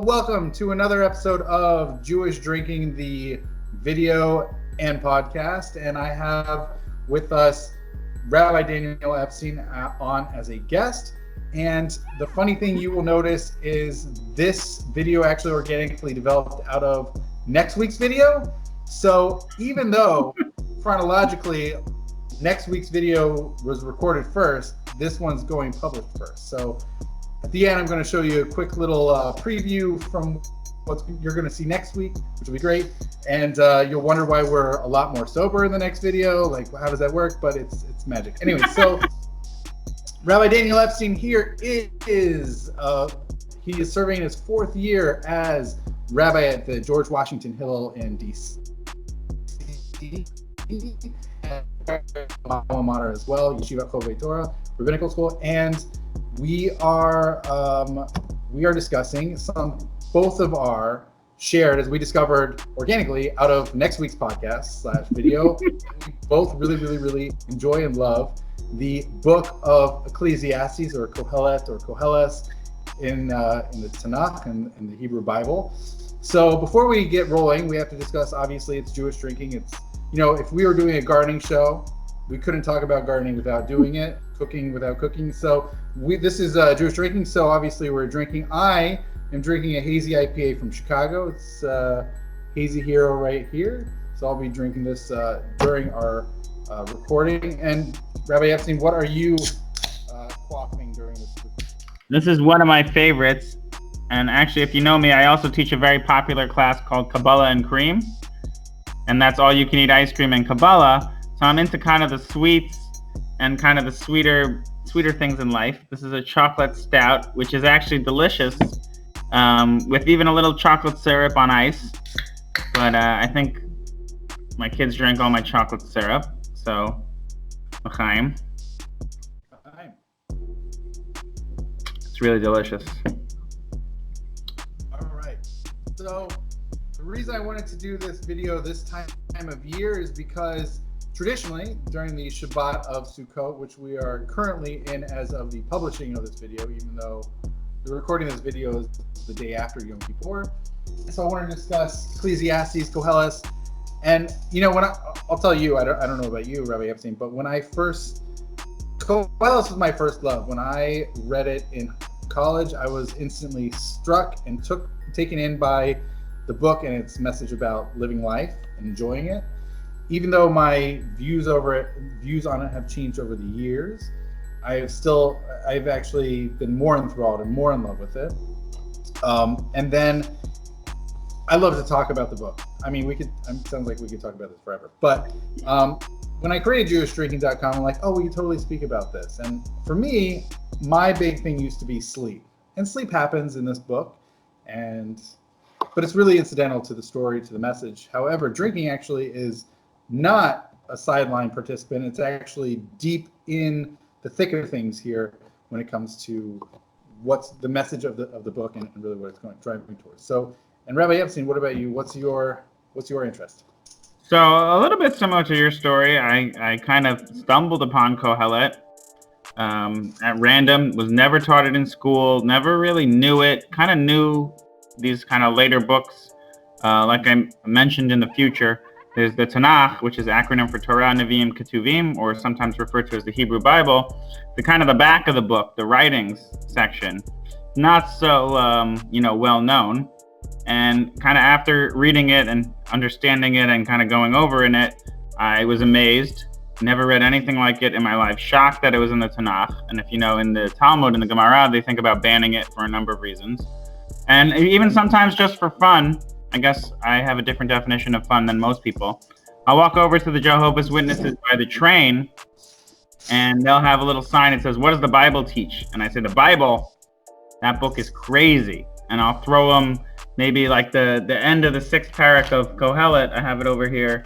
Welcome to another episode of Jewish Drinking, the video and podcast. And I have with us Rabbi Daniel Epstein on as a guest. And the funny thing you will notice is this video actually organically developed out of next week's video. So even though chronologically next week's video was recorded first, this one's going published first. So at the end, I'm going to show you a quick little preview from what you're going to see next week, which will be great. And you'll wonder why we're a lot more sober in the next video. Like, how does that work? But it's magic. Anyway, so Rabbi Daniel Epstein here is he is serving his fourth year as rabbi at the George Washington Hillel in D.C. My alma mater as well, Yeshiva Chovei Torah, rabbinical school, and we are discussing both of our shared, as we discovered organically out of next week's podcast / video. We both really enjoy and love the book of Ecclesiastes or Kohelet or Koheles in the Tanakh and in the Hebrew Bible. So before we get rolling, we have to discuss, obviously, it's Jewish drinking. It's, if we were doing a gardening show, we couldn't talk about gardening without doing it, cooking without cooking. So this is Jewish drinking. So obviously we're drinking. I am drinking a hazy IPA from Chicago. It's Hazy Hero right here. So I'll be drinking this during our recording. And Rabbi Epstein, what are you quaffing during this? This is one of my favorites. And actually, if you know me, I also teach a very popular class called Kabbalah and Cream. And that's all you can eat ice cream and Kabbalah. So I'm into kind of the sweets and kind of the sweeter things in life. This is a chocolate stout, which is actually delicious, with even a little chocolate syrup on ice. But I think my kids drank all my chocolate syrup, so l'chaim. It's really delicious. All right. So the reason I wanted to do this video this time of year is because traditionally, during the Shabbat of Sukkot, which we are currently in as of the publishing of this video, even though the recording of this video is the day after Yom Kippur. So I want to discuss Ecclesiastes, Koheles, and I'll tell you, I don't know about you, Rabbi Epstein, but Koheles was my first love. When I read it in college, I was instantly struck and taken in by the book and its message about living life and enjoying it. Even though my views on it have changed over the years, I've actually been more enthralled and more in love with it. And then I love to talk about the book. I mean, it sounds like we could talk about this forever. But when I created JewishDrinking.com, I'm like, oh, we can totally speak about this. And for me, my big thing used to be sleep. And sleep happens in this book, but it's really incidental to the story, to the message. However, drinking actually is not a sideline participant. It's actually deep in the thick of things here when it comes to what's the message of the book and really what it's driving towards. So, and Rabbi Epstein, what about you? What's your interest? So a little bit similar to your story, I kind of stumbled upon Kohelet at random. Was never taught it in school. Never really knew it. Kind of knew these kind of later books, like I mentioned in the future. There's the Tanakh, which is acronym for Torah, Nevi'im, Ketuvim, or sometimes referred to as the Hebrew Bible. The back of the book, the writings section, not so well known. And kind of after reading it and understanding it and kind of going over in it, I was amazed. Never read anything like it in my life. Shocked that it was in the Tanakh. And if you know, in the Talmud, in the Gemara, they think about banning it for a number of reasons. And even sometimes just for fun. I guess I have a different definition of fun than most people. I'll walk over to the Jehovah's Witnesses by the train, and they'll have a little sign that says, what does the Bible teach? And I say, the Bible, that book is crazy. And I'll throw them maybe like the end of the 6th parak of Kohelet, I have it over here,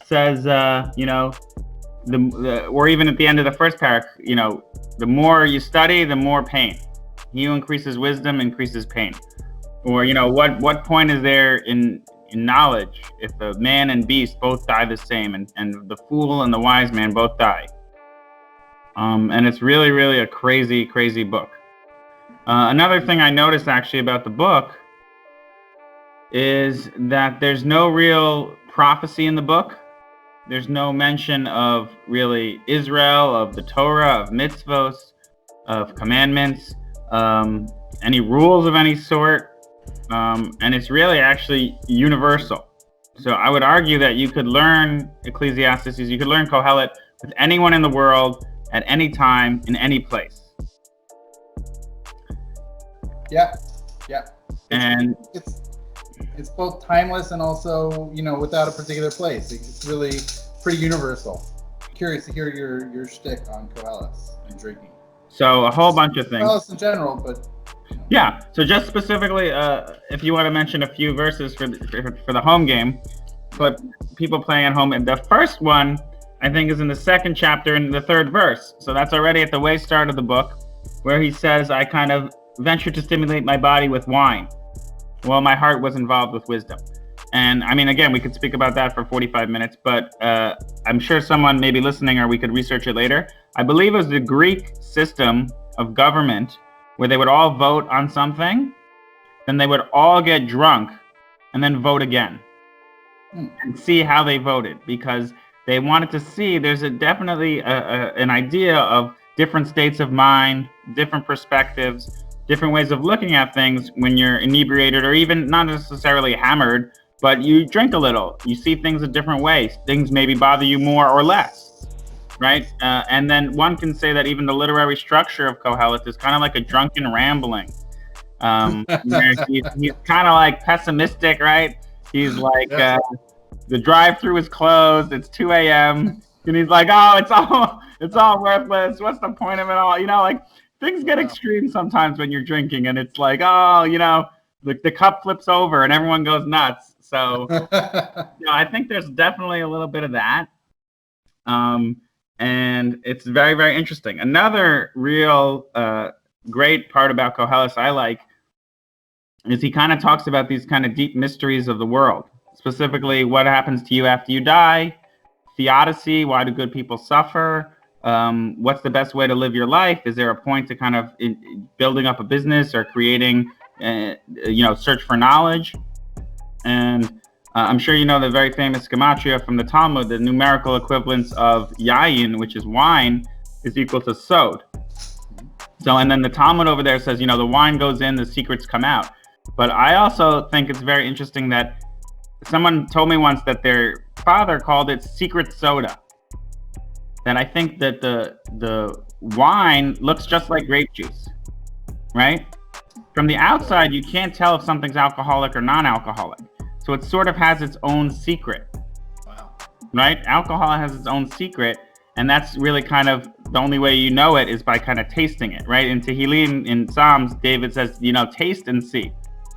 says, or even at the end of the 1st parak, the more you study, the more pain. He who increases wisdom increases pain. Or, what point is there in knowledge if the man and beast both die the same and the fool and the wise man both die? And it's really, really a crazy, crazy book. Another thing I noticed actually about the book is that there's no real prophecy in the book. There's no mention of really Israel, of the Torah, of mitzvos, of commandments, any rules of any sort. And it's really actually universal. So I would argue that you could learn Ecclesiastes, you could learn Kohelet with anyone in the world at any time, in any place. Yeah. And it's both timeless and also, without a particular place. It's really pretty universal. Curious to hear your shtick on Kohelet and drinking. So a whole bunch of things. Kohelet in general, but yeah. So just specifically, if you want to mention a few verses for the home game, but people playing at home, and the first one I think is in the second chapter in the third verse. So that's already at the way start of the book, where he says, "I kind of ventured to stimulate my body with wine, while my heart was involved with wisdom." And I mean, again, we could speak about that for 45 minutes, but I'm sure someone may be listening, or we could research it later. I believe it was the Greek system of government where they would all vote on something, then they would all get drunk and then vote again and see how they voted, because they wanted to see there's definitely an idea of different states of mind, different perspectives, different ways of looking at things when you're inebriated, or even not necessarily hammered, but you drink a little. You see things a different way. Things maybe bother you more or less, right? And then one can say that even the literary structure of Kohelet is kind of like a drunken rambling. He's kind of like pessimistic, right? He's like, the drive-through is closed. It's 2 a.m. and he's like, "Oh, it's all worthless. What's the point of it all?" Like things get extreme sometimes when you're drinking, and it's like, oh, the cup flips over and everyone goes nuts. So, I think there's definitely a little bit of that. And it's very, very interesting. Another real great part about Kohelet I like is he kind of talks about these kind of deep mysteries of the world, specifically what happens to you after you die, theodicy, why do good people suffer, what's the best way to live your life, is there a point to kind of building up a business or creating, search for knowledge. And I'm sure you know the very famous gematria from the Talmud, the numerical equivalence of yayin, which is wine, is equal to sod. So, and then the Talmud over there says, the wine goes in, the secrets come out. But I also think it's very interesting that someone told me once that their father called it secret soda. That I think that the wine looks just like grape juice, right? From the outside, you can't tell if something's alcoholic or non-alcoholic. So it sort of has its own secret. Wow. Right? Alcohol has its own secret, and that's really kind of the only way you know it is by kind of tasting it, right? In Tehillim, in Psalms, David says, taste and see.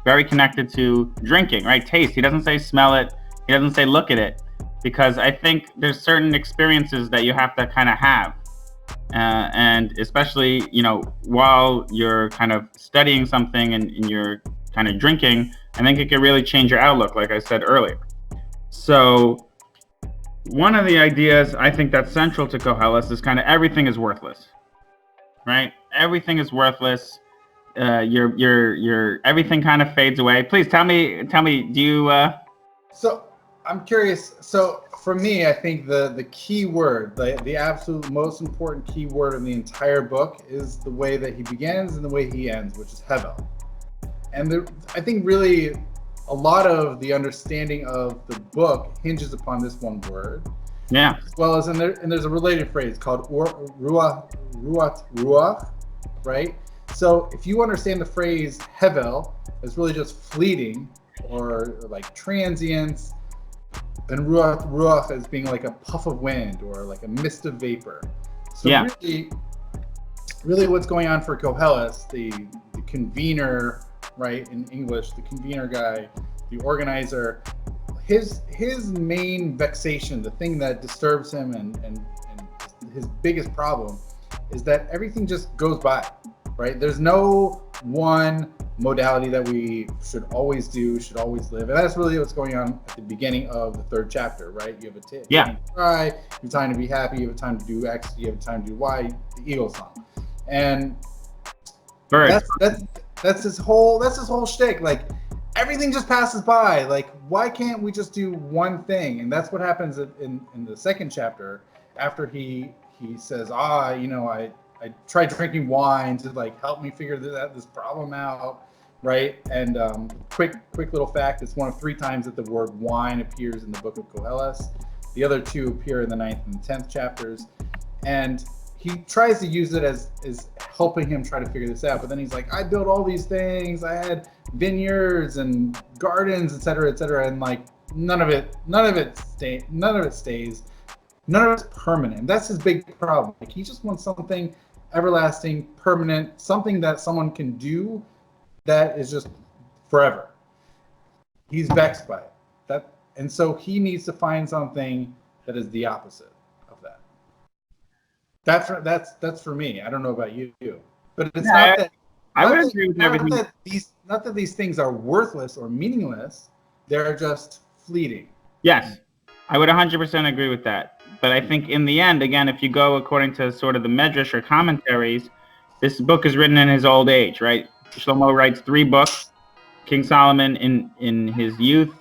Very connected to drinking, right? Taste. He doesn't say smell it. He doesn't say look at it, because I think there's certain experiences that you have to kind of have. And especially, while you're kind of studying something and you're kind of drinking, I think it can really change your outlook, like I said earlier. So one of the ideas I think that's central to Kohelet is kind of everything is worthless, right? Everything is worthless. Your everything kind of fades away. Please tell me, do you? So I'm curious. So for me, I think the key word, the absolute most important key word in the entire book is the way that he begins and the way he ends, which is Hevel. And I think really a lot of the understanding of the book hinges upon this one word. Yeah. As well as, and there's a related phrase called ruach, right? So if you understand the phrase Hevel as really just fleeting or like transience, then ruach as being like a puff of wind or like a mist of vapor. So yeah. really what's going on for Kohelet, the convener, right, in English, the convener guy, the organizer, his main vexation, the thing that disturbs him and his biggest problem is that everything just goes by, right? There's no one modality that we should always do, should always live. And that's really what's going on at the beginning of the third chapter, right? You have a time to cry, you have time to be happy, you have time to do X, you have time to do Y, the Eagle song. And that's his whole shtick. Like everything just passes by. Like, why can't we just do one thing? And that's what happens in the second chapter after he says, I tried drinking wine to like help me figure this problem out, right? And quick little fact: it's one of 3 times that the word wine appears in the book of Koheles. The other 2 appear in the 9th and 10th chapters, and he tries to use it as helping him try to figure this out. But then he's like, I built all these things. I had vineyards and gardens, et cetera, and like none of it stays. None of it's permanent. That's his big problem. Like, he just wants something everlasting, permanent, something that someone can do that is just forever. He's vexed by it. And so he needs to find something that is the opposite of that. That's for me. I don't know about you, but it's not that. I would agree with everything. Not that these things are worthless or meaningless. They're just fleeting. Yes, I would 100% agree with that. But I think in the end, again, if you go according to sort of the Medrash or commentaries, this book is written in his old age, right? Shlomo writes 3 books. King Solomon, in his youth,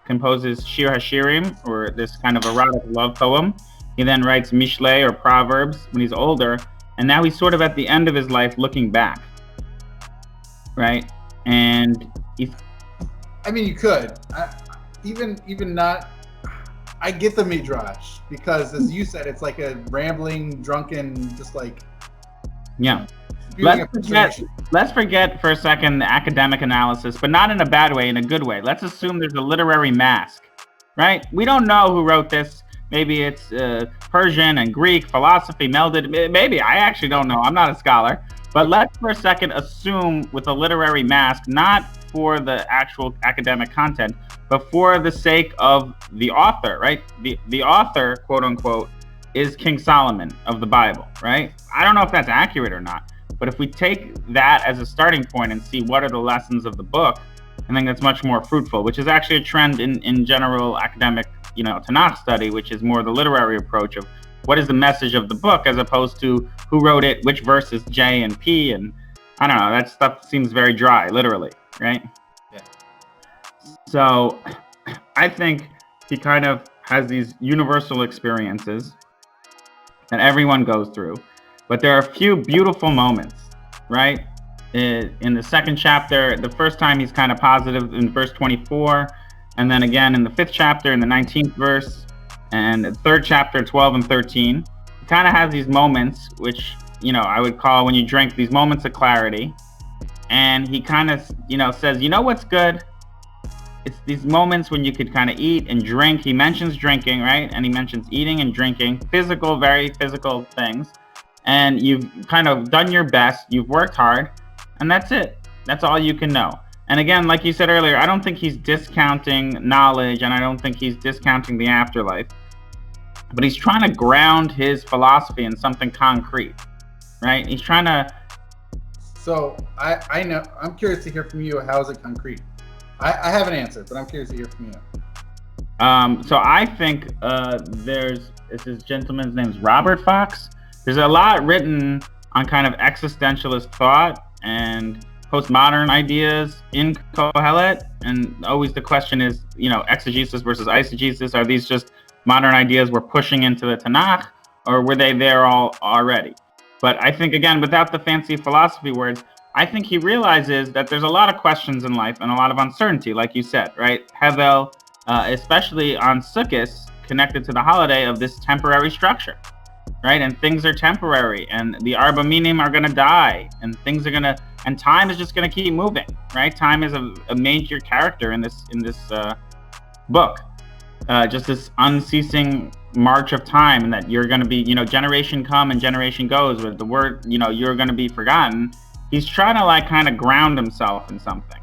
composes Shir HaShirim, or this kind of erotic love poem. He then writes Mishlei, or Proverbs, when he's older. And now he's sort of at the end of his life looking back, right? And you could. Even not... I get the midrash because, as you said, it's like a rambling, drunken, just like... Yeah. Let's forget for a second the academic analysis, but not in a bad way, in a good way. Let's assume there's a literary mask, right? We don't know who wrote this. Maybe it's Persian and Greek, philosophy melded. Maybe. I actually don't know. I'm not a scholar. But let's for a second assume with a literary mask, not for the actual academic content, but for the sake of the author, right? The author, quote unquote, is King Solomon of the Bible, right? I don't know if that's accurate or not, but if we take that as a starting point and see what are the lessons of the book, I think that's much more fruitful, which is actually a trend in general academic, Tanakh study, which is more the literary approach of what is the message of the book as opposed to who wrote it, which verse is J and P, and I don't know, that stuff seems very dry, literally, right? Yeah. So I think he kind of has these universal experiences that everyone goes through, but there are a few beautiful moments, right? In the second chapter, the first time he's kind of positive in verse 24, and then again in the 5th chapter in the 19th verse, and the 3rd chapter 12 and 13. He kind of has these moments, which I would call, when you drink, these moments of clarity. And he kind of says, what's good? It's these moments when you could kind of eat and drink. He mentions drinking, right? And he mentions eating and drinking, very physical things. And you've kind of done your best, you've worked hard, and that's it. That's all you can know. And again, like you said earlier, I don't think he's discounting knowledge, and I don't think he's discounting the afterlife. But he's trying to ground his philosophy in something concrete, right? He's trying to... So I know, I'm curious to hear from you. How is it concrete? I have an answer, but I'm curious to hear from you. So I think this gentleman's name is Robert Fox. There's a lot written on kind of existentialist thought and postmodern ideas in Kohelet, and always the question is, exegesis versus eisegesis. Are these just modern ideas we're pushing into the Tanakh, or were they there already? But I think, again, without the fancy philosophy words, I think he realizes that there's a lot of questions in life and a lot of uncertainty, like you said, right? Hevel, especially on Sukkot, connected to the holiday of this temporary structure, right? And things are temporary, and the Arba Minim are going to die, and things are going to, and time is just going to keep moving, right? Time is a major character in this book. Just this unceasing march of time, and that you're going to be, generation come and generation goes, with the word, you're going to be forgotten. He's trying to kind of ground himself in something.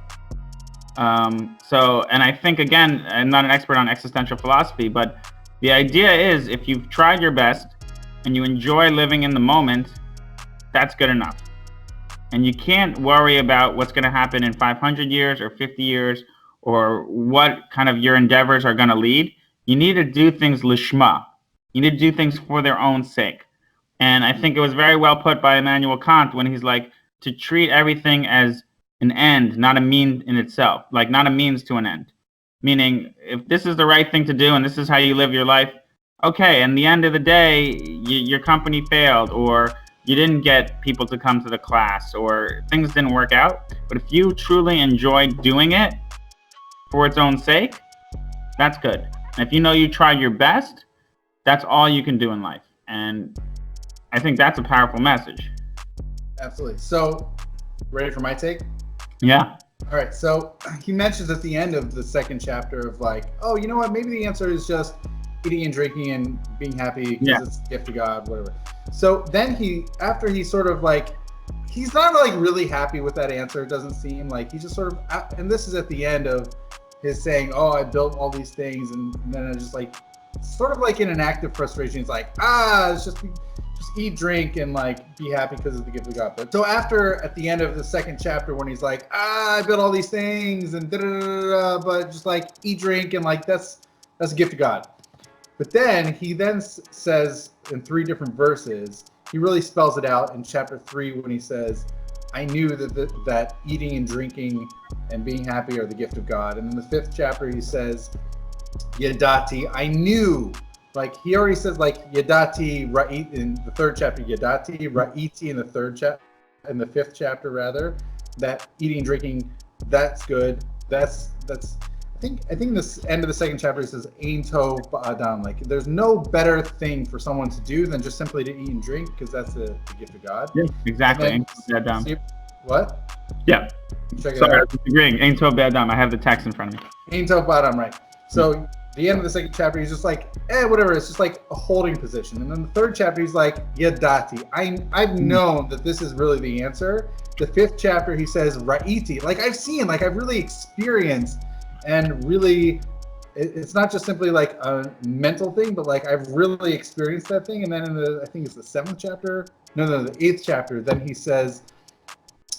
And I think, again, I'm not an expert on existential philosophy, but the idea is, if you've tried your best and you enjoy living in the moment, that's good enough. And you can't worry about what's going to happen in 500 years or 50 years, or what kind of your endeavors are going to lead. You need to do things lishma. You need to do things for their own sake. And I think it was very well put by Immanuel Kant when he's like, to treat everything as an end, not a mean in itself, like not a means to an end. Meaning, if this is the right thing to do and this is how you live your life, okay, and the end of the day, your company failed, or you didn't get people to come to the class, or things didn't work out. But if you truly enjoy doing it for its own sake, that's good. And if you know you tried your best, that's all you can do in life. And I think that's a powerful message. Absolutely. So, ready for my take? Yeah. All right. So he mentions at the end of the second chapter of like, oh, you know what? Maybe the answer is just eating and drinking and being happy because it's a gift of God, whatever. So then after he sort of like, he's not like really happy with that answer. It doesn't seem like he just sort of, and this is at the end of his saying, oh, I built all these things. And then I just like, sort of like in an act of frustration, he's like, it's just eat, drink, and like be happy because of the gift of God. But so after, at the end of the second chapter, when he's like, I built all these things and but just like eat, drink, and like that's a gift of God. But then he says in 3 different verses, he really spells it out in chapter 3 when he says, I knew that eating and drinking and being happy are the gift of God. And in the 5th chapter, he says, Yadati, I knew. Like he already says, like Yadati Ra'it in the 3rd chapter, Yadati Ra'iti in the 5th chapter rather, that eating and drinking, that's good. That's I think this end of the 2nd chapter he says Ein Tov Ba'adam, like there's no better thing for someone to do than just simply to eat and drink, because that's the gift of God. Yeah, exactly. Then, what? Yeah. Check it Sorry, out. I'm agreeing. Ein Tov Ba'adam. I have the text in front of me. Ein Tov Ba'adam, right. So the end of the 2nd chapter, he's just like, whatever. It's just like a holding position. And then the 3rd chapter, he's like, Yadati. I've known that this is really the answer. The 5th chapter, he says, Ra'iti. Like I've seen, like I've really experienced, and really, it's not just simply like a mental thing, but like I've really experienced that thing. And then in I think it's the 7th chapter, the 8th chapter, then he says,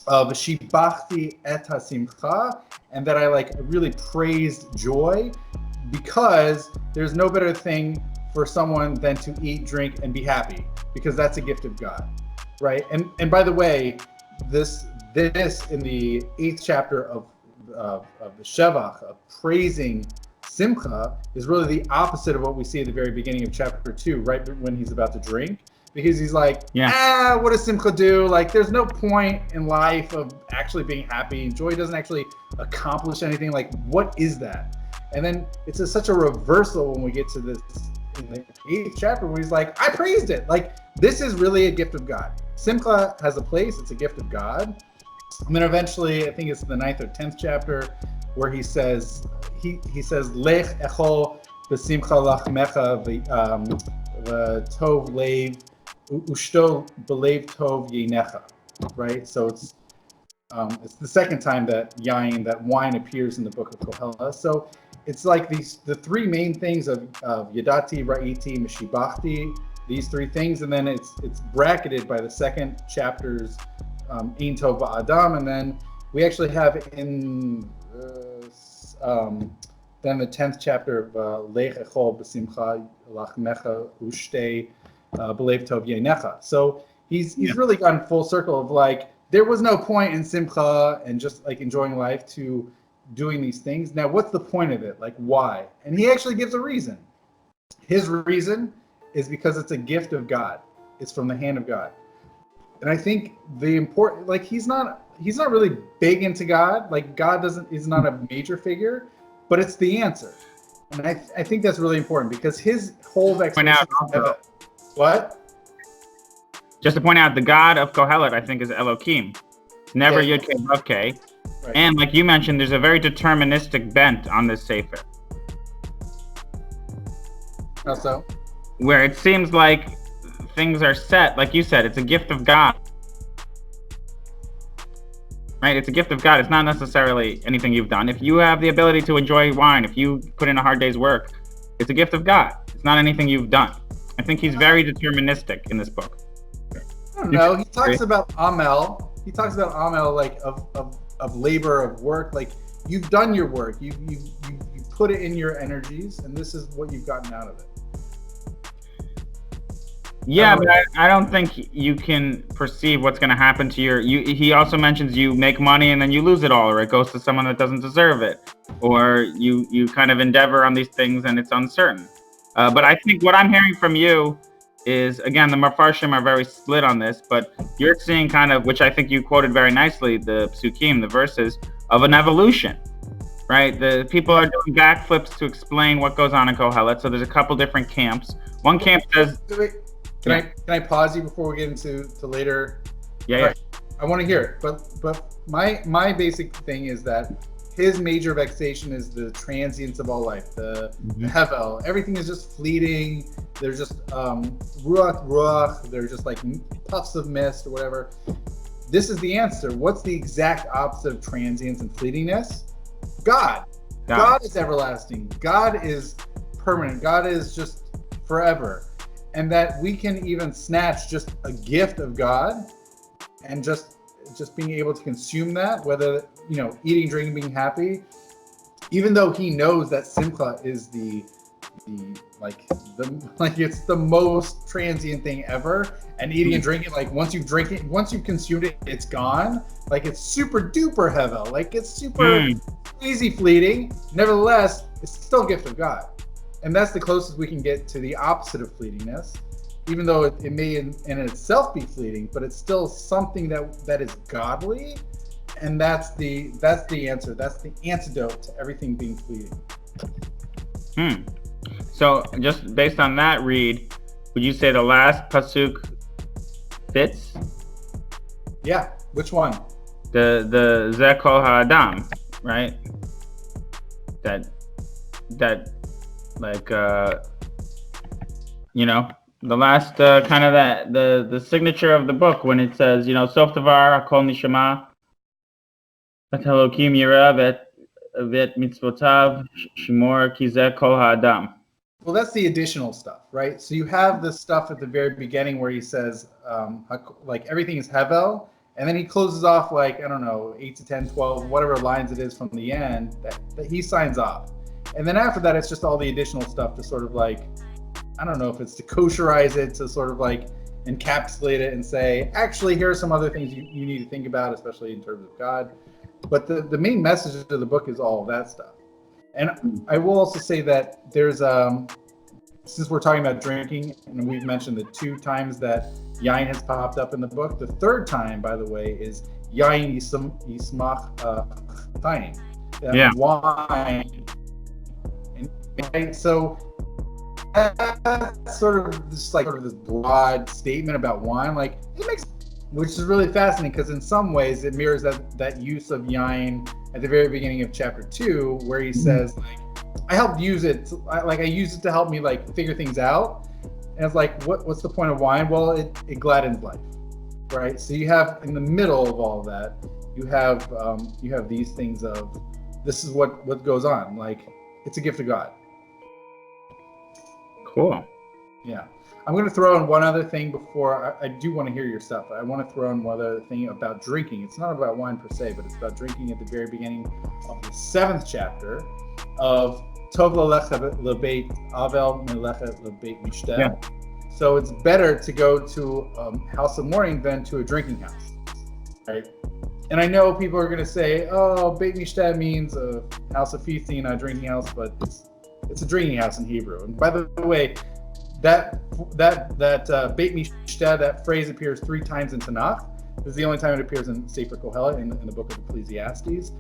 V'shibachti et hasimcha, and that I like really praised joy, because there's no better thing for someone than to eat, drink, and be happy, because that's a gift of God, right? And by the way, this in the 8th chapter of the Shevach, of praising Simcha, is really the opposite of what we see at the very beginning of chapter 2, right when he's about to drink, because he's like, what does Simcha do? Like, there's no point in life of actually being happy. Joy doesn't actually accomplish anything. Like, what is that? And then it's such a reversal when we get to this in the 8th chapter, where he's like, I praised it. Like, this is really a gift of God. Simcha has a place. It's a gift of God. And then eventually, I think it's the 9th or 10th chapter, where he says, Lech echol b'simcha lachmecha v'tov leiv ushto b'leiv tov yinecha. Right? So it's the 2nd time that wine appears in the book of Kohelet. So it's like the 3 main things of Yadati, Ra'iti, Meshibachti, these 3 things, and then it's bracketed by the 2nd chapter's Ein Tov Ba'adam, and then we actually have in then the 10th chapter of Lech Echol B'Simcha Lachmecha Ushte B'Leiv Tov Yenecha. So he's really gone full circle of like, there was no point in Simcha and just like enjoying life to doing these things. Now, what's the point of it? Like, why? And he actually gives a reason. His reason is because it's a gift of God. It's from the hand of God. And I think the important, like, he's not really big into God. Like, God is not a major figure, but it's the answer. And I think that's really important, because his whole explanation. What? Just to point out, the God of Kohelet, I think, is Elohim. It's never Yud Kei Vav Kei. Right. And like you mentioned, there's a very deterministic bent on this Sefer. How so? Where it seems like things are set, like you said, it's a gift of God. Right? It's a gift of God. It's not necessarily anything you've done. If you have the ability to enjoy wine, if you put in a hard day's work, it's a gift of God. It's not anything you've done. I think he's very deterministic in this book. I don't know. He talks about Amel. He talks about Amel, like of labor, of work. Like, you've done your work. You put it in your energies, and this is what you've gotten out of it. Yeah, but I don't think you can perceive what's going to happen to he also mentions you make money and then you lose it all, or it goes to someone that doesn't deserve it, or you kind of endeavor on these things and it's uncertain. But I think what I'm hearing from you is, again, the Mefarshim are very split on this, but you're seeing kind of, which I think you quoted very nicely, the psukim, the verses, of an evolution, right? The people are doing backflips to explain what goes on in Kohelet. So there's a couple different camps. One camp says... Can I pause you before we get into later? Yeah, right. I want to hear it, but my basic thing is that his major vexation is the transience of all life, the hevel. Everything is just fleeting. There's just ruach. They're just like puffs of mist or whatever. This is the answer. What's the exact opposite of transience and fleetingness? God. God is everlasting. God is permanent. God is just forever. And that we can even snatch just a gift of God and just being able to consume that, whether, eating, drinking, being happy, even though he knows that simcha is it's the most transient thing ever. And eating and drinking, like once you've consumed it, it's gone. Like it's super duper hevel. Like it's super easy fleeting. Nevertheless, it's still a gift of God. And that's the closest we can get to the opposite of fleetingness, even though it may in itself be fleeting, but it's still something that is godly. And that's the answer. That's the antidote to everything being fleeting. So just based on that read, would you say the last pasuk fits? Yeah. Which one? The Zeh Kol Ha'adam, right? That like the last kind of that the signature of the book when it says, Sof Davar Hakol Nishama Et Elokim Yireh Vet Mitzvotav Shimor Ki Zeh Kol Ha'adam. Well, that's the additional stuff, right? So you have the stuff at the very beginning where he says like everything is hevel, and then he closes off like, I don't know, 8 to 10, 12, whatever lines it is from the end that he signs off. And then after that, it's just all the additional stuff to sort of like, I don't know if it's to kosherize it, to sort of like encapsulate it and say, actually, here are some other things you need to think about, especially in terms of God. But the main message of the book is all of that stuff. And I will also say that there's, since we're talking about drinking, and we've mentioned the 2 times that yain has popped up in the book, the 3rd time, by the way, is yain yismach chayim. Yeah. Wine. And so that's sort of this broad statement about wine, like it makes, which is really fascinating because in some ways it mirrors that use of yain at the very beginning of chapter 2, where he says like, I helped use it, I use it to help me like figure things out. And it's like, what's the point of wine? Well, it gladdens life, right? So you have in the middle of all of that, you have these things of, this is what goes on. Like it's a gift of God. Cool. Yeah. I'm going to throw in one other thing before I do want to hear your stuff. I want to throw in one other thing about drinking. It's not about wine per se, but it's about drinking at the very beginning of the 7th chapter of Tov Lalecha Lebeit Avel Melecha Lebeit Mishtel. Yeah. So it's better to go to a house of mourning than to a drinking house, right? And I know people are going to say, oh, Beit Mishtel means a house of feasting, not a drinking house, but it's a drinking house in Hebrew. And by the way, that Beit Mishtel, that phrase appears 3 times in Tanakh. This is the only time it appears in Sefer Kohelet, in the book of Ecclesiastes.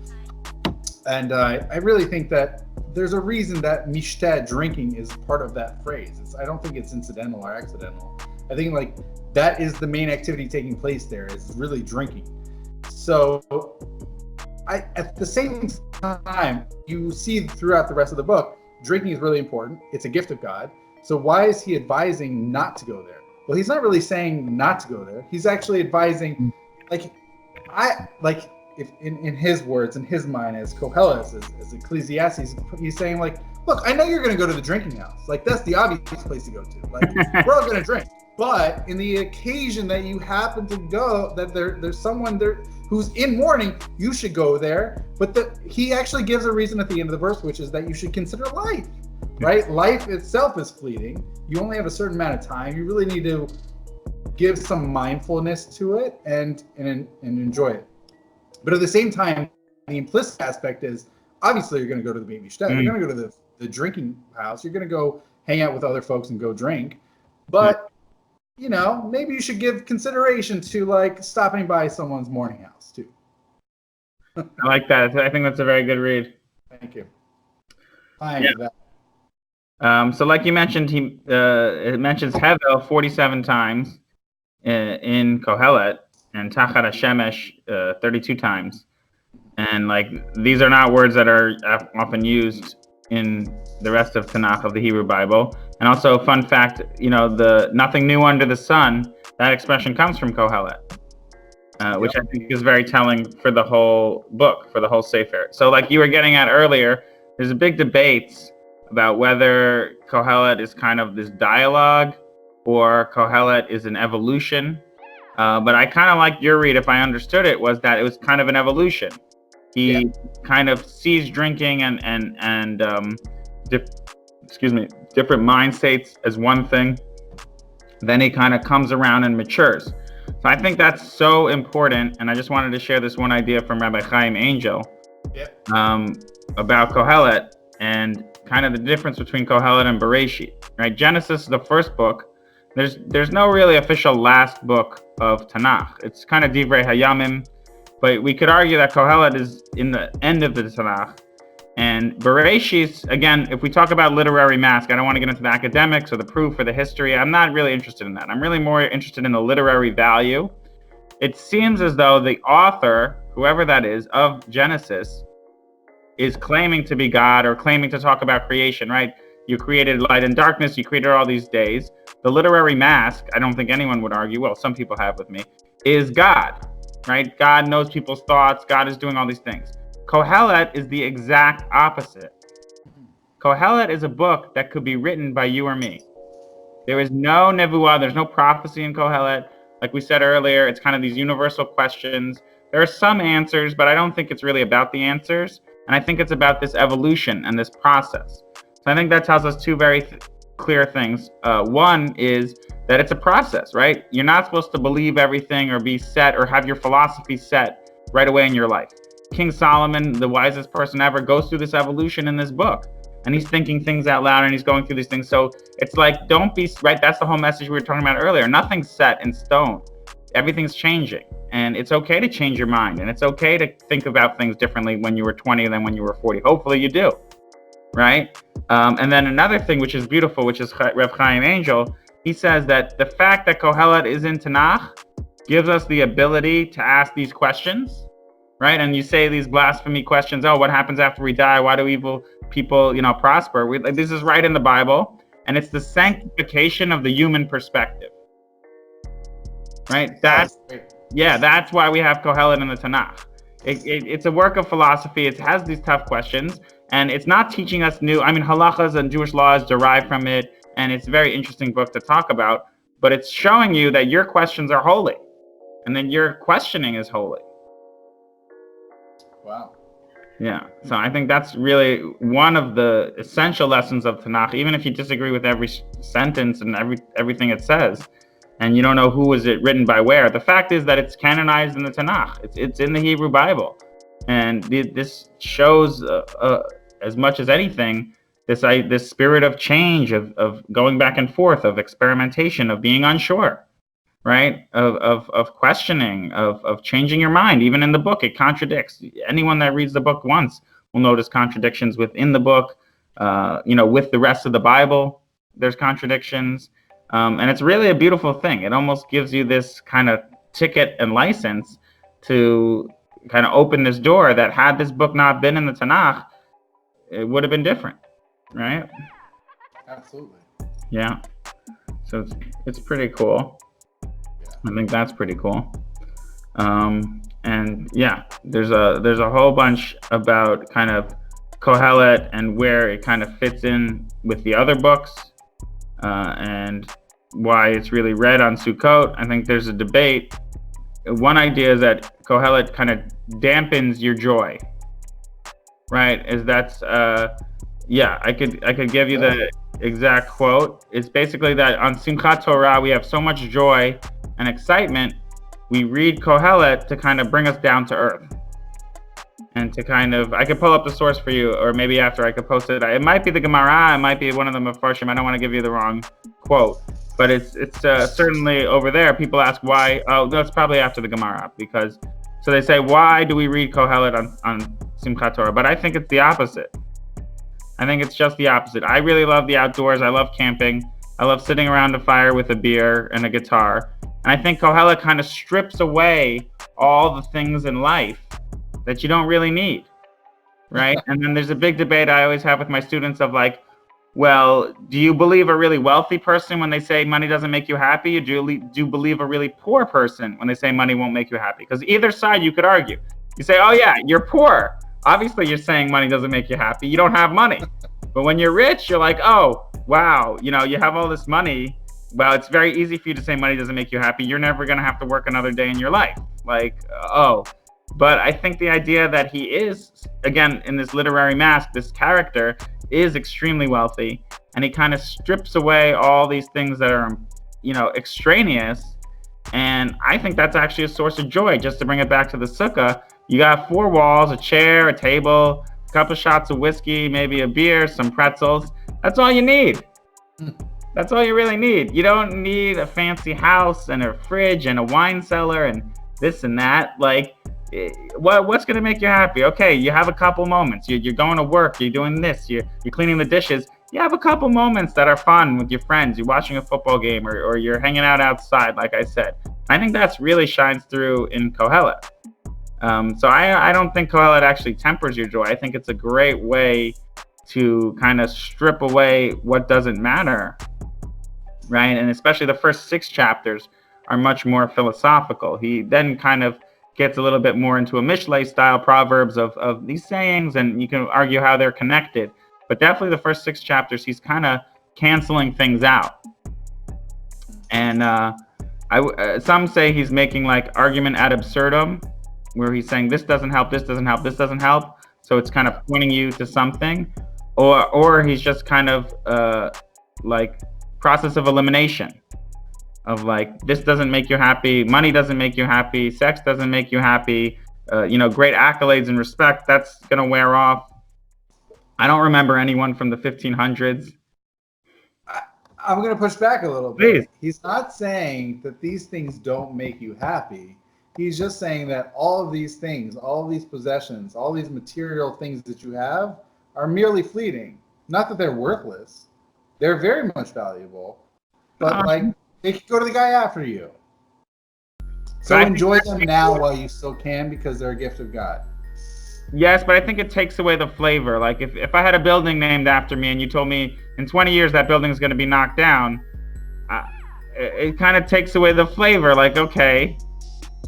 And I really think that there's a reason that Mishtel, drinking, is part of that phrase. I don't think it's incidental or accidental. I think like that is the main activity taking place there, is really drinking. So at the same time, you see throughout the rest of the book, drinking is really important. It's a gift of God. So why is he advising not to go there? Well, he's not really saying not to go there. He's actually advising, if in his words, in his mind, as Kohelet, as Ecclesiastes, he's saying like, look, I know you're going to go to the drinking house. Like that's the obvious place to go to. Like we're all going to drink. But in the occasion that you happen to go, that there's someone there who's in mourning, you should go there. But he actually gives a reason at the end of the verse, which is that you should consider life. right? Life itself is fleeting. You only have a certain amount of time. You really need to give some mindfulness to it and enjoy it. But at the same time, the implicit aspect is obviously you're going to go to the baby shtet. You're going to go to the drinking house. You're going to go hang out with other folks and go drink. But, you know, maybe you should give consideration to like stopping by someone's morning house too. I like that. I think that's a very good read. Thank you. Yeah. So like you mentioned, it mentions Hevel 47 times in Kohelet and Tachat HaShemesh 32 times. And like these are not words that are often used in the rest of Tanakh of the Hebrew Bible. And also, fun fact, you know, the nothing new under the sun, that expression comes from Kohelet, which I think is very telling for the whole book, for the whole Sefer. So like you were getting at earlier, there's a big debate about whether Kohelet is kind of this dialogue or Kohelet is an evolution. But I kind of like your read, if I understood it, was that it was kind of an evolution. He kind of sees drinking and different mind states as one thing. Then he kind of comes around and matures. So I think that's so important. And I just wanted to share this one idea from Rabbi Chaim Angel about Kohelet and kind of the difference between Kohelet and Bereshit. Right? Genesis is the first book. There's no really official last book of Tanakh. It's kind of Divrei Hayamim, but we could argue that Kohelet is in the end of the Tanakh. And Bereshit, again, if we talk about literary mask, I don't want to get into the academics or the proof or the history. I'm not really interested in that. I'm really more interested in the literary value. It seems as though the author, whoever that is, of Genesis, is claiming to be God or claiming to talk about creation, right? You created light and darkness, you created all these days. The literary mask, I don't think anyone would argue, well, some people have with me, is God, right? God knows people's thoughts, God is doing all these things. Kohelet is the exact opposite. Kohelet is a book that could be written by you or me. There is no nevuah, there's no prophecy in Kohelet. Like we said earlier, it's kind of these universal questions. There are some answers, but I don't think it's really about the answers. And I think it's about this evolution and this process. So I think that tells us two very clear things. One is that it's a process, right? You're not supposed to believe everything or be set or have your philosophy set right away in your life. King Solomon, the wisest person ever, goes through this evolution in this book. And he's thinking things out loud and he's going through these things. So it's like, don't be, right? That's the whole message we were talking about earlier. Nothing's set in stone. Everything's changing. And it's okay to change your mind. And it's okay to think about things differently when you were 20 than when you were 40. Hopefully you do, right? And then another thing, which is beautiful, which is Rev Chaim Angel, he says that the fact that Kohelet is in Tanakh gives us the ability to ask these questions, right? And you say these blasphemy questions, oh, what happens after we die? Why do evil people, prosper? This is right in the Bible. And it's the sanctification of the human perspective, right? That's why we have Kohelet in the Tanakh. It's a work of philosophy. It has these tough questions. And it's not teaching us halachas and Jewish laws derive from it. And it's a very interesting book to talk about. But it's showing you that your questions are holy. And then your questioning is holy. Wow. Yeah. So I think that's really one of the essential lessons of Tanakh, even if you disagree with every sentence and everything it says, and you don't know who was it written by where. The fact is that it's canonized in the Tanakh. It's in the Hebrew Bible. And this shows, as much as anything, this spirit of change, of going back and forth, of experimentation, of being unsure, right? Of questioning, of changing your mind. Even in the book, it contradicts. Anyone that reads the book once will notice contradictions within the book. With the rest of the Bible, there's contradictions. And it's really a beautiful thing. It almost gives you this kind of ticket and license to kind of open this door that had this book not been in the Tanakh, it would have been different, right? Absolutely. Yeah. So it's pretty cool. I think that's pretty cool. And yeah, there's a whole bunch about kind of Kohelet and where it kind of fits in with the other books, and why it's really read on Sukkot. I think there's a debate. One idea is that Kohelet kind of dampens your joy, right? Yeah, I could give you the exact quote. It's basically that on Simchat Torah we have so much joy and excitement. We read Kohelet to kind of bring us down to earth, and to kind of, I could pull up the source for you, or maybe after I could post it. It might be the Gemara, it might be one of the Mefarshim. I don't want to give you the wrong quote, but it's certainly over there. People ask why. Oh, that's probably after the Gemara, because so they say, why do we read Kohelet on Simchat Torah? But I think it's the opposite. I think it's just the opposite. I really love the outdoors. I love camping. I love sitting around a fire with a beer and a guitar. And I think Kohelet kind of strips away all the things in life that you don't really need, right? And then there's a big debate I always have with my students of like, well, do you believe a really wealthy person when they say money doesn't make you happy? Or do you believe a really poor person when they say money won't make you happy? Because either side you could argue. You say, oh yeah, you're poor. Obviously you're saying money doesn't make you happy. You don't have money. But when you're rich, you're like, oh, wow, you have all this money. Well, it's very easy for you to say money doesn't make you happy. You're never going to have to work another day in your life. Like, oh. But I think the idea that he is, again, in this literary mask, this character is extremely wealthy, and he kind of strips away all these things that are, extraneous. And I think that's actually a source of joy. Just to bring it back to the sukkah, you got 4 walls, a chair, a table, a couple of shots of whiskey, maybe a beer, some pretzels. That's all you need. That's all you really need. You don't need a fancy house and a fridge and a wine cellar and this and that. Like, what's going to make you happy? Okay, you have a couple moments. You're going to work. You're doing this. You're cleaning the dishes. You have a couple moments that are fun with your friends. You're watching a football game or you're hanging out outside, like I said. I think that's really shines through in Kohelet. So I don't think Kohelet actually tempers your joy. I think it's a great way to kind of strip away what doesn't matter, right? And especially the first 6 chapters are much more philosophical. He then kind of gets a little bit more into a Mishlei style proverbs of these sayings, and you can argue how they're connected. But definitely the first 6 chapters, he's kind of canceling things out. And some say he's making like argument ad absurdum, where he's saying this doesn't help, this doesn't help, this doesn't help. So it's kind of pointing you to something, or he's just kind of like process of elimination. Of like, this doesn't make you happy, money doesn't make you happy, sex doesn't make you happy, great accolades and respect, that's gonna wear off. I don't remember anyone from the 1500s. I'm gonna push back a little bit. Please. He's not saying that these things don't make you happy. He's just saying that all of these things, all of these possessions, all these material things that you have are merely fleeting. Not that they're worthless. They're very much valuable. But they can go to the guy after you. So enjoy them now while you still can, because they're a gift of God. Yes, but I think it takes away the flavor. Like if I had a building named after me and you told me in 20 years that building is going to be knocked down, it kind of takes away the flavor. Like, okay,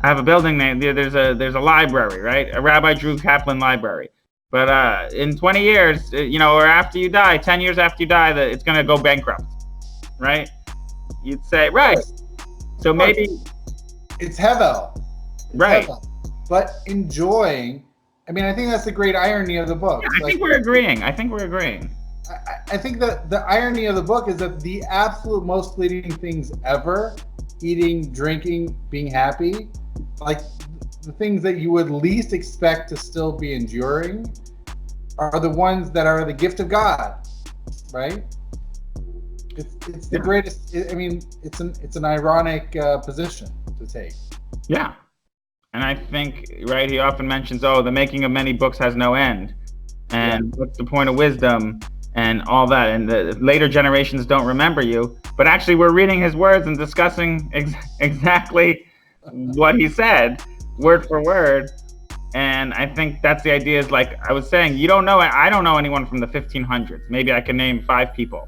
I have a building name. There's a library, right? A Rabbi Drew Kaplan library. But in 20 years, or after you die, 10 years after you die, it's going to go bankrupt, right? You'd say, right. So maybe it's Hevel. Right. Hevel. But enjoying, I think that's the great irony of the book. Yeah, I think we're agreeing. I think that the irony of the book is that the absolute most fleeting things ever, eating, drinking, being happy, like the things that you would least expect to still be enduring, are the ones that are the gift of God, right? It's the greatest. It's an ironic position to take. Yeah, and I think, right, he often mentions, the making of many books has no end, and what's the point of wisdom, and all that, and the later generations don't remember you. But actually, we're reading his words and discussing exactly what he said, word for word. And I think that's the idea. Is like I was saying, I don't know anyone from the 1500s. Maybe I can name 5 people.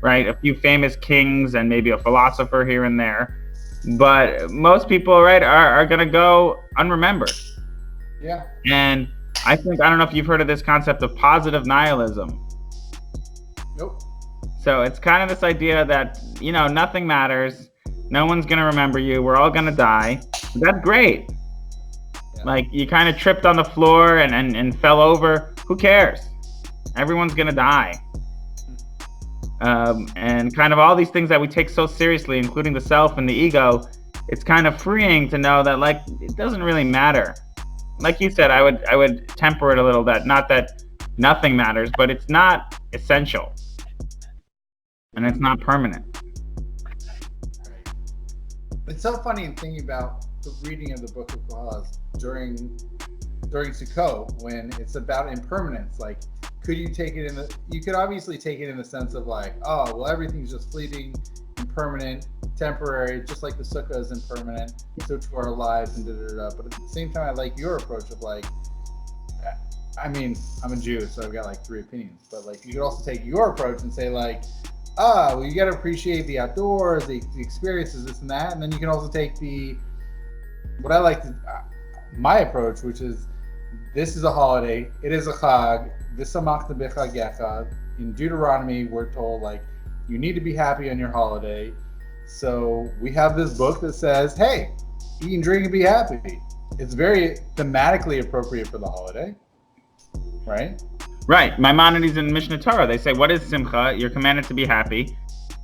Right, a few famous kings and maybe a philosopher here and there, but most people, right, are gonna go unremembered. Yeah. And I don't know if you've heard of this concept of positive nihilism. Nope. So it's kind of this idea that nothing matters, no one's gonna remember you, we're all gonna die. That's great. Yeah. Like you kind of tripped on the floor and fell over. Who cares? Everyone's gonna die. And kind of all these things that we take so seriously, including the self and the ego, it's kind of freeing to know that like it doesn't really matter. Like you said, I would temper it a little bit. Not that nothing matters, but it's not essential, and it's not permanent. It's so funny in thinking about the reading of the Book of Kohelet during Sukkot, when it's about impermanence. Like, could you take it you could obviously take it in the sense of like, oh, well, everything's just fleeting, impermanent, temporary, just like the sukkah is impermanent, so to our lives, and da-da-da. But at the same time, I like your approach of like, I mean, I'm a Jew, so I've got like 3 opinions, but like you could also take your approach and say like, well, you got to appreciate the outdoors, the experiences, this and that, and then you can also take what I like my approach, which is, this is a holiday, it is a chag, v'samachta b'chagecha. In Deuteronomy, we're told like, you need to be happy on your holiday. So we have this book that says, hey, eat and drink and be happy. It's very thematically appropriate for the holiday, right? Right. Maimonides in Mishnah Torah, they say, what is simcha? You're commanded to be happy.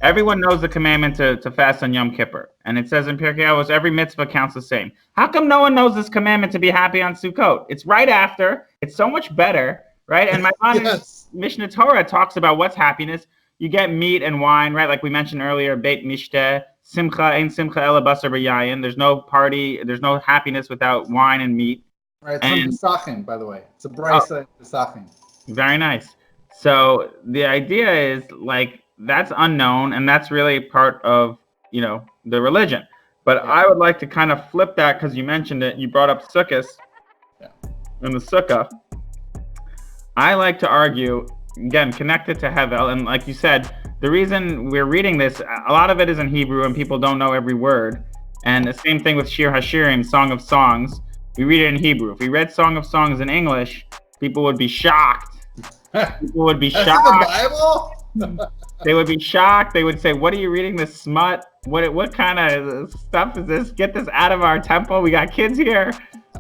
Everyone knows the commandment to fast on Yom Kippur. And it says in Pirkei Avos, every mitzvah counts the same. How come no one knows this commandment to be happy on Sukkot? It's right after. It's so much better, right? And Maimonides Mishnah Torah talks about what's happiness. You get meat and wine, right? Like we mentioned earlier, Beit Mishteh, Simcha, Ein Simcha Ela Basar B'Yayin. There's no party, there's no happiness without wine and meat. Right, it's from Pesachim, by the way. It's a brisa Pesachim. Very nice. So the idea is like, that's unknown, and that's really part of, the religion. But yeah. I would like to kind of flip that, because you mentioned it. You brought up sukkahs. Yeah. And the sukkah. I like to argue, again, connected to Hevel, and like you said, the reason we're reading this, a lot of it is in Hebrew, and people don't know every word. And the same thing with Shir HaShirim, Song of Songs. We read it in Hebrew. If we read Song of Songs in English, people would be shocked. People would be shocked. That's in the Bible? They would be shocked. They would say, what are you reading, this smut? What kind of stuff is this? Get this out of our temple. We got kids here.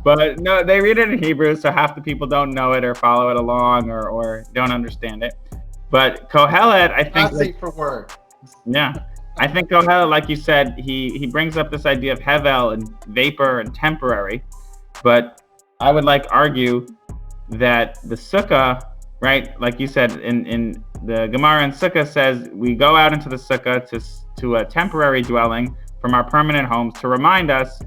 But no, they read it in Hebrew, so half the people don't know it or follow it along or don't understand it. But Kohelet, I think... Not for word. Yeah. I think Kohelet, like you said, he brings up this idea of Hevel and vapor and temporary. But I would argue that the sukkah, right, like you said, in the Gemara in Sukkah says we go out into the Sukkah to a temporary dwelling from our permanent homes to remind us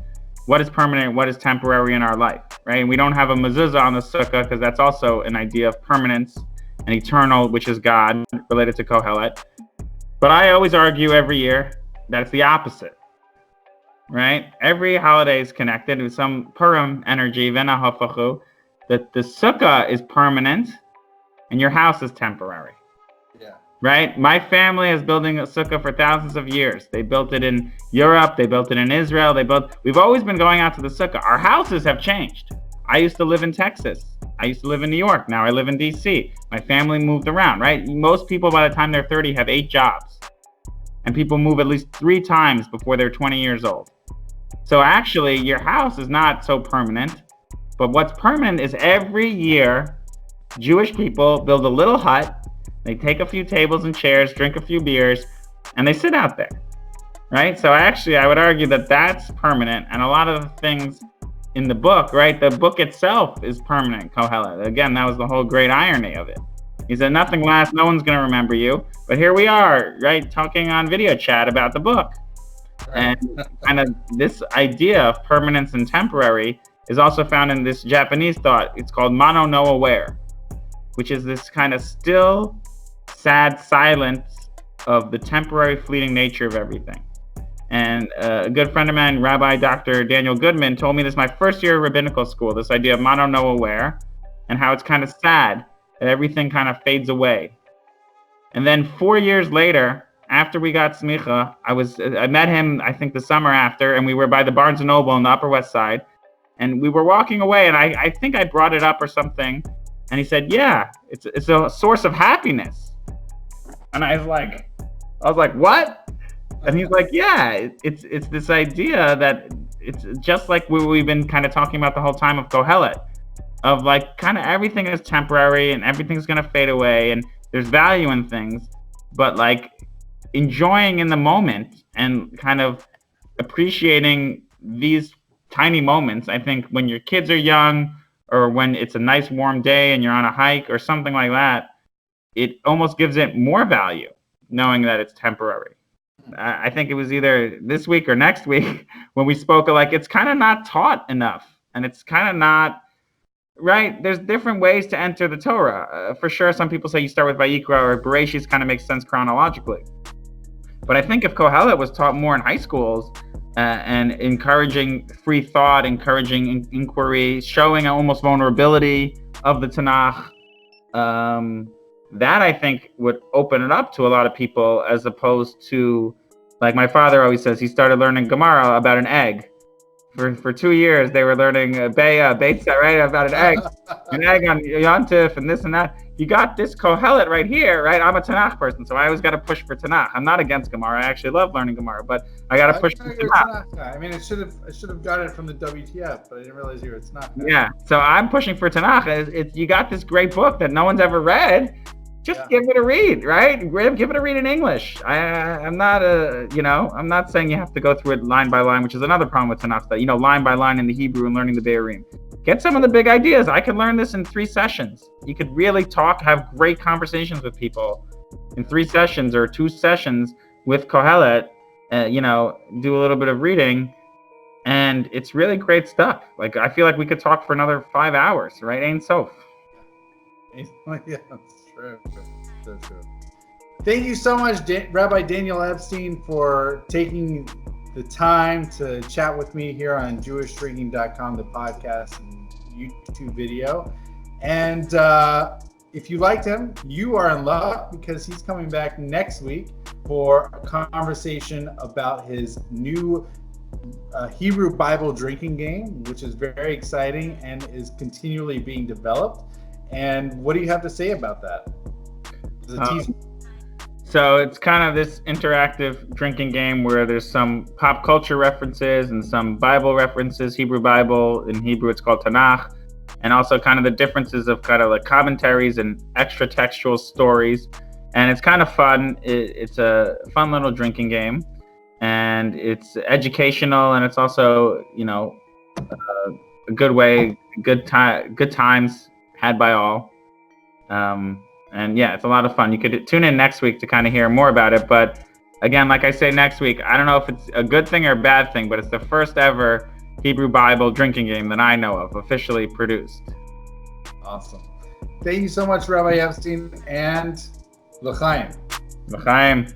what is permanent, what is temporary in our life, right? And we don't have a mezuzah on the Sukkah because that's also an idea of permanence and eternal, which is God, related to Kohelet. But I always argue every year that it's the opposite, right? Every holiday is connected with some Purim energy, Venahafachu, that the Sukkah is permanent and your house is temporary. Yeah. Right? My family is building a sukkah for thousands of years. They built it in Europe. They built it in Israel. We've always been going out to the sukkah. Our houses have changed. I used to live in Texas. I used to live in New York. Now I live in DC. My family moved around, right? Most people by the time they're 30 have 8 jobs. And people move at least 3 times before they're 20 years old. So actually, your house is not so permanent. But what's permanent is every year, Jewish people build a little hut, they take a few tables and chairs, drink a few beers, and they sit out there, right? So actually, I would argue that that's permanent, and a lot of the things in the book, right? The book itself is permanent, Kohelet. Again, that was the whole great irony of it. He said, nothing lasts, no one's going to remember you, but here we are, right, talking on video chat about the book. Right. And kind of this idea of permanence and temporary is also found in this Japanese thought. It's called Mano no Aware, which is this kind of still, sad silence of the temporary, fleeting nature of everything. And a good friend of mine, Rabbi Dr. Daniel Goodman, told me this my first year of rabbinical school, this idea of Mano no Aware, and how it's kind of sad that everything kind of fades away. And then 4 years later, after we got smicha, I met him, I think the summer after, and we were by the Barnes & Noble on the Upper West Side, and we were walking away, and I think I brought it up or something, and he said, yeah, it's a source of happiness. And I was like, what? And he's like, yeah, it's this idea that it's just like we've been kind of talking about the whole time of Kohelet, of like kind of everything is temporary and everything's going to fade away and there's value in things, but like enjoying in the moment and kind of appreciating these tiny moments. I think when your kids are young or when it's a nice warm day and you're on a hike or something like that, it almost gives it more value knowing that it's temporary. I think it was either this week or next week when we spoke of like, it's kind of not taught enough and it's kind of not right. There's different ways to enter the Torah. For sure, some people say you start with Vayikra or Bereshit kind of makes sense chronologically. But I think if Kohelet was taught more in high schools and encouraging free thought, encouraging inquiry, showing almost vulnerability of the Tanakh, that I think would open it up to a lot of people, as opposed to, like my father always says, he started learning Gemara about an egg. For 2 years, they were learning Beitza, right, about an egg on Yontif and this and that. You got this Kohelet right here, right? I'm a Tanakh person, so I always got to push for Tanakh. I'm not against Gemara. I actually love learning Gemara, but I got to push for Tanakh. I mean, I should have got it from the WTF, but I didn't realize you were a Tanakh. Yeah, so I'm pushing for Tanakh. You got this great book that no one's ever read. Just give it a read, right? Give it a read in English. I'm not I'm not saying you have to go through it line by line, which is another problem with Tanakh, that, line by line in the Hebrew and learning the Be'erim. Get some of the big ideas. I could learn this in 3 sessions. You could really have great conversations with people in 3 sessions or 2 sessions with Kohelet, do a little bit of reading. And it's really great stuff. Like, I feel like we could talk for another 5 hours, right? Ein Sof. Yeah, that's true. So true. Thank you so much, Rabbi Daniel Epstein, for taking the time to chat with me here on JewishDrinking.com, the podcast and YouTube video. And if you liked him, you are in luck, because he's coming back next week for a conversation about his new Hebrew Bible drinking game, which is very exciting and is continually being developed. And what do you have to say about that? So it's kind of this interactive drinking game where there's some pop culture references and some Bible references, Hebrew Bible. In Hebrew, it's called Tanakh. And also kind of the differences of kind of like commentaries and extra textual stories. And it's kind of fun. It's a fun little drinking game. And it's educational, and it's also, a good way, good times had by all. And yeah, it's a lot of fun. You could tune in next week to kind of hear more about it. But again, like I say next week, I don't know if it's a good thing or a bad thing, but it's the first ever Hebrew Bible drinking game that I know of, officially produced. Awesome. Thank you so much, Rabbi Epstein, and L'chaim. L'chaim.